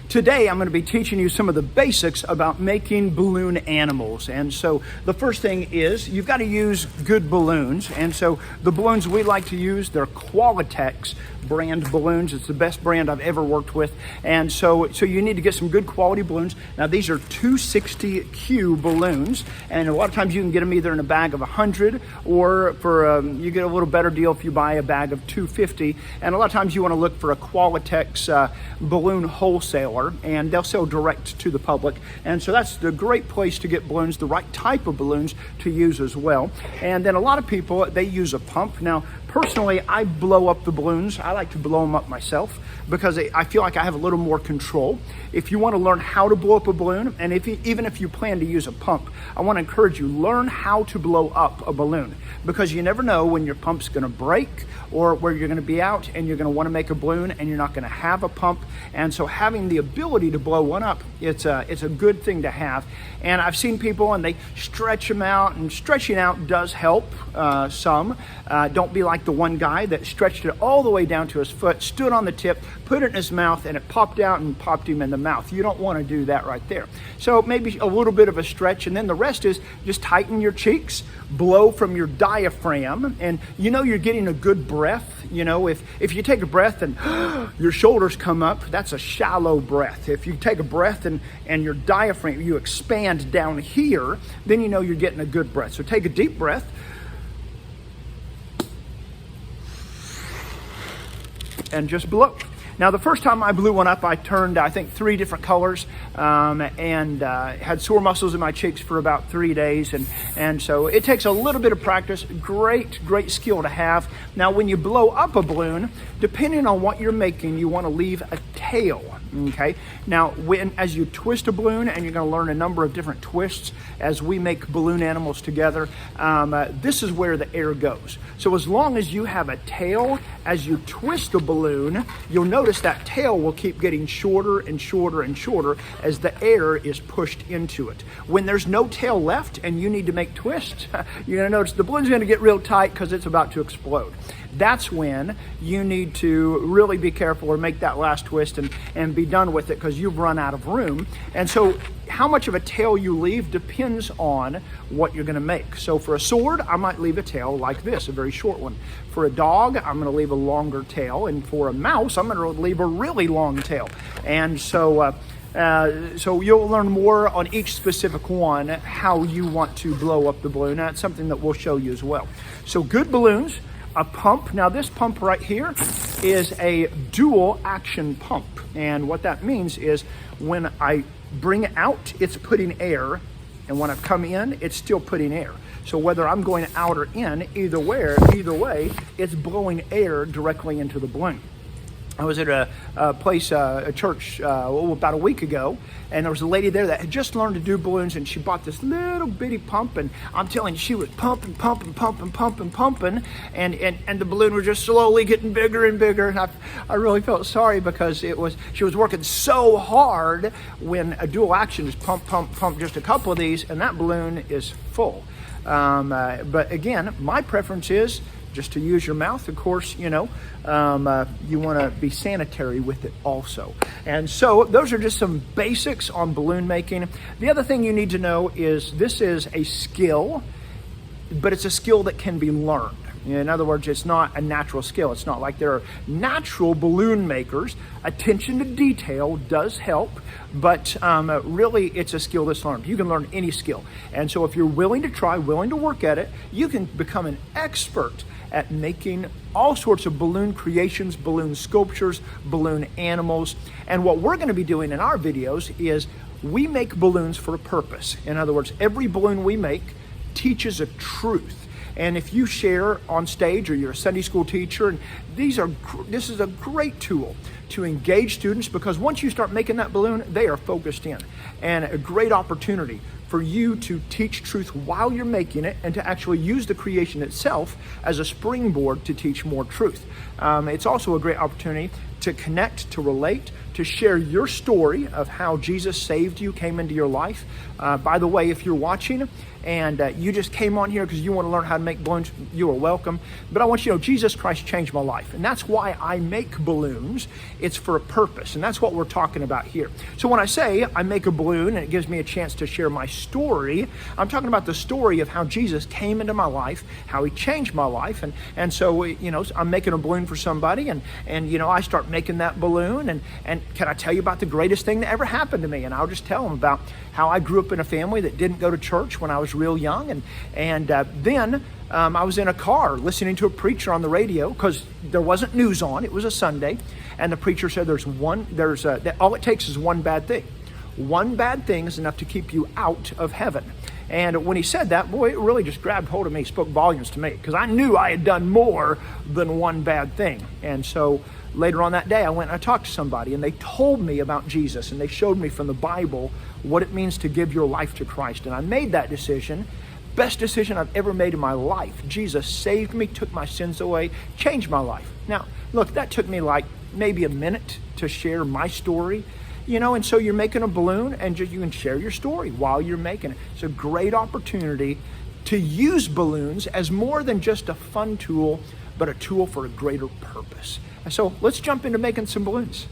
Today I'm going to be teaching you some of the basics about making balloon animals. And so the first thing is you've got to use good balloons. And so the balloons we like to use, they're Qualitex brand balloons. It's the best brand I've ever worked with. And so you need to get some good quality balloons. Now these are 260Q balloons, and a lot of times you can get them either in a bag of 100 or for you get a little better deal if you buy a bag of 250. And a lot of times you want to look for a Qualitex balloon wholesaler, and they'll sell direct to the public. And so that's the great place to get balloons, the right type of balloons to use as well. And then a lot of people, they use a pump. Now, personally, I blow up the balloons. I like to blow them up myself because I feel like I have a little more control. If you want to learn how to blow up a balloon, and even if you plan to use a pump, I want to encourage you, learn how to blow up a balloon, because you never know when your pump's going to break or where you're going to be out and you're going to want to make a balloon and you're not going to have a pump. And so having the ability to blow one up, it's a good thing to have. And I've seen people and they stretch them out, and stretching out does help some. Don't be like the one guy that stretched it all the way down to his foot, stood on the tip, put it in his mouth, and it popped out and popped him in the mouth. You don't want to do that right there. So maybe a little bit of a stretch, and then the rest is just tighten your cheeks, blow from your diaphragm, and you know you're getting a good breath. You know, if you take a breath and your shoulders come up, that's a shallow breath. If you take a breath and your diaphragm, you expand down here, then you know you're getting a good breath. So take a deep breath. And just blow. Now, the first time I blew one up, I turned, I think, 3 different colors and had sore muscles in my cheeks for about 3 days. And so it takes a little bit of practice. Great skill to have. Now, when you blow up a balloon, depending on what you're making, you want to leave a tail. Okay. Now, as you twist a balloon, and you're going to learn a number of different twists as we make balloon animals together, this is where the air goes. So as long as you have a tail, as you twist the balloon, you'll notice that tail will keep getting shorter and shorter and shorter as the air is pushed into it. When there's no tail left and you need to make twists, you're going to notice the balloon's going to get real tight because it's about to explode. That's when you need to really be careful or make that last twist and be done with it, because you've run out of room. And so how much of a tail you leave depends on what you're going to make. So for a sword, I might leave a tail like this, a very short one. For a dog, I'm going to leave a longer tail. And for a mouse, I'm going to leave a really long tail. And so you'll learn more on each specific one, how you want to blow up the balloon. That's something that we'll show you as well. So good balloons. A pump. Now this pump right here is a dual action pump. And what that means is when I bring it out, it's putting air. And when I come in, it's still putting air. So whether I'm going out or in, either way, it's blowing air directly into the balloon. I was at a church about a week ago, and there was a lady there that had just learned to do balloons, and she bought this little bitty pump, and I'm telling you, she was pumping, and the balloon was just slowly getting bigger and bigger, and I really felt sorry, because she was working so hard. When a dual action is pump, just a couple of these, and that balloon is full. But again, my preference is just to use your mouth. Of course, you know, you want to be sanitary with it also. And so those are just some basics on balloon making. The other thing you need to know is this is a skill, but it's a skill that can be learned. In other words, it's not a natural skill. It's not like there are natural balloon makers. Attention to detail does help, but really it's a skill that's learned. You can learn any skill. And so if you're willing to try, willing to work at it, you can become an expert at making all sorts of balloon creations, balloon sculptures, balloon animals. And what we're going to be doing in our videos is we make balloons for a purpose. In other words, every balloon we make teaches a truth. And if you share on stage, or you're a Sunday school teacher, and this is a great tool to engage students, because once you start making that balloon, they are focused in. And a great opportunity for you to teach truth while you're making it, and to actually use the creation itself as a springboard to teach more truth. It's also a great opportunity to connect, to relate, to share your story of how Jesus saved you, came into your life. By the way, if you're watching and you just came on here because you want to learn how to make balloons, you are welcome. But I want you to know Jesus Christ changed my life. And that's why I make balloons. It's for a purpose. And that's what we're talking about here. So when I say I make a balloon and it gives me a chance to share my story, I'm talking about the story of how Jesus came into my life, how he changed my life. And so, I'm making a balloon for somebody and I start making that balloon. And can I tell you about the greatest thing that ever happened to me? And I'll just tell them about how I grew up in a family that didn't go to church when I was real young. And then I was in a car listening to a preacher on the radio because there wasn't news on. It was a Sunday. And the preacher said all it takes is one bad thing. One bad thing is enough to keep you out of heaven. And when he said that, boy, it really just grabbed hold of me, spoke volumes to me, because I knew I had done more than one bad thing. And so later on that day, I went and I talked to somebody, and they told me about Jesus, and they showed me from the Bible what it means to give your life to Christ. And I made that decision, best decision I've ever made in my life. Jesus saved me, took my sins away, changed my life. Now, look, that took me like maybe a minute to share my story. And so you're making a balloon and you can share your story while you're making it. It's a great opportunity to use balloons as more than just a fun tool, but a tool for a greater purpose. And so let's jump into making some balloons.